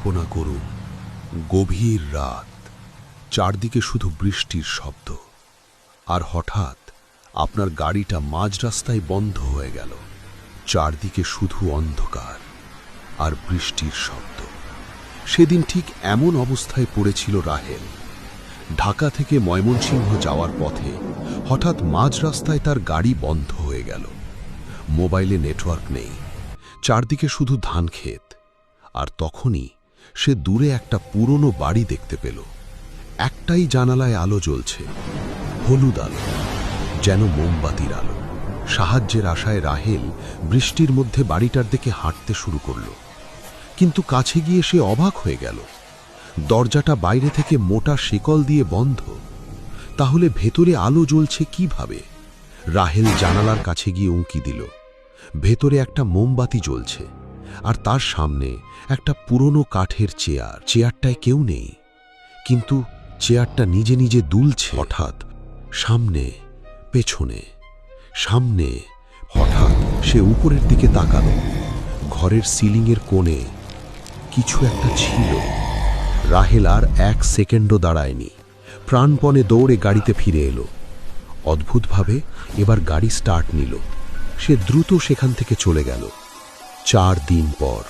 কল্পনা করুন, গভীর রাত, চারদিকে শুধু বৃষ্টির শব্দ, আর হঠাৎ আপনার গাড়িটা মাঝ রাস্তায় বন্ধ হয়ে গেল। চারদিকে শুধু অন্ধকার আর বৃষ্টির শব্দ। সেদিন ঠিক এমন অবস্থায় পড়েছিল রাহেল। ঢাকা থেকে ময়মনসিংহ যাওয়ার পথে হঠাৎ মাঝ রাস্তায় তার গাড়ি বন্ধ হয়ে গেল। মোবাইলে নেটওয়ার্ক নেই, চারদিকে শুধু ধান ক্ষেত। আর তখনই সে দূরে একটা পুরনো বাড়ি দেখতে পেল। একটাই জানালায় আলো জ্বলছে, হলুদ আলো, যেন মোমবাতির আলো। সাহায্যের আশায় রাহেল বৃষ্টির মধ্যে বাড়িটার দিকে হাঁটতে শুরু করল। কিন্তু কাছে গিয়ে সে অবাক হয়ে গেল। দরজাটা বাইরে থেকে মোটা শিকল দিয়ে বন্ধ। তাহলে ভেতরে আলো জ্বলছে কিভাবে? রাহেল জানালার কাছে গিয়ে উঁকি দিল। ভেতরে একটা মোমবাতি জ্বলছে, আর তার সামনে একটা পুরনো কাঠের চেয়ার। চেয়ারটায় কেউ নেই, কিন্তু চেয়ারটা নিজে নিজে দুলছে। হঠাৎ সামনে, পেছনে, সামনে। হঠাৎ সে উপরের দিকে তাকালো। ঘরের সিলিংয়ের কোণে কিছু একটা ছিল। রাহেল আর এক সেকেন্ডও দাঁড়ায়নি, প্রাণপণে দৌড়ে গাড়িতে ফিরে এলো। অদ্ভুতভাবে এবার গাড়ি স্টার্ট নিল। সে দ্রুত সেখান থেকে চলে গেল। 4 দিন পর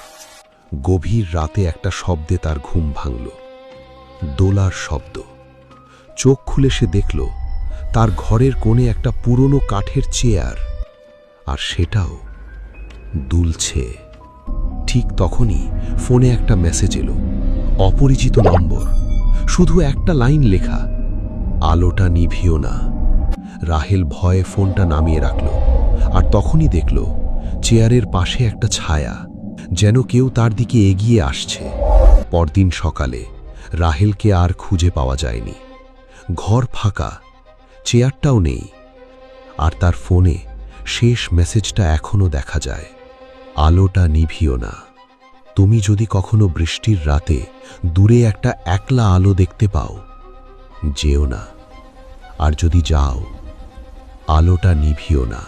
গভীর রাতে একটা শব্দে তার ঘুম ভাঙল। দোলার শব্দ। চোখ খুলে সে দেখল তার ঘরের কোণে একটা পুরনো কাঠের চেয়ার, আর সেটাও দুলছে। ঠিক তখনই ফোনে একটা মেসেজ এলো। অপরিচিত নম্বর, শুধু একটা লাইন লেখা, আলোটা নিভিও না। রাহেল ভয়ে ফোনটা নামিয়ে রাখল, আর তখনই দেখল চেয়ারের পাশে একটা ছায়া, যেন কেউ তার দিকে এগিয়ে আসছে। পরদিন সকালে রাহেলকে আর খুঁজে পাওয়া যায়নি। ঘর ফাঁকা, চেয়ারটাও নেই, আর তার ফোনে শেষ মেসেজটা এখনো দেখা যায়, আলোটা নিভিও না। তুমি যদি কখনো বৃষ্টির রাতে দূরে একটা একলা আলো দেখতে পাও, যেও না। আর যদি যাও, আলোটা নিভিও না।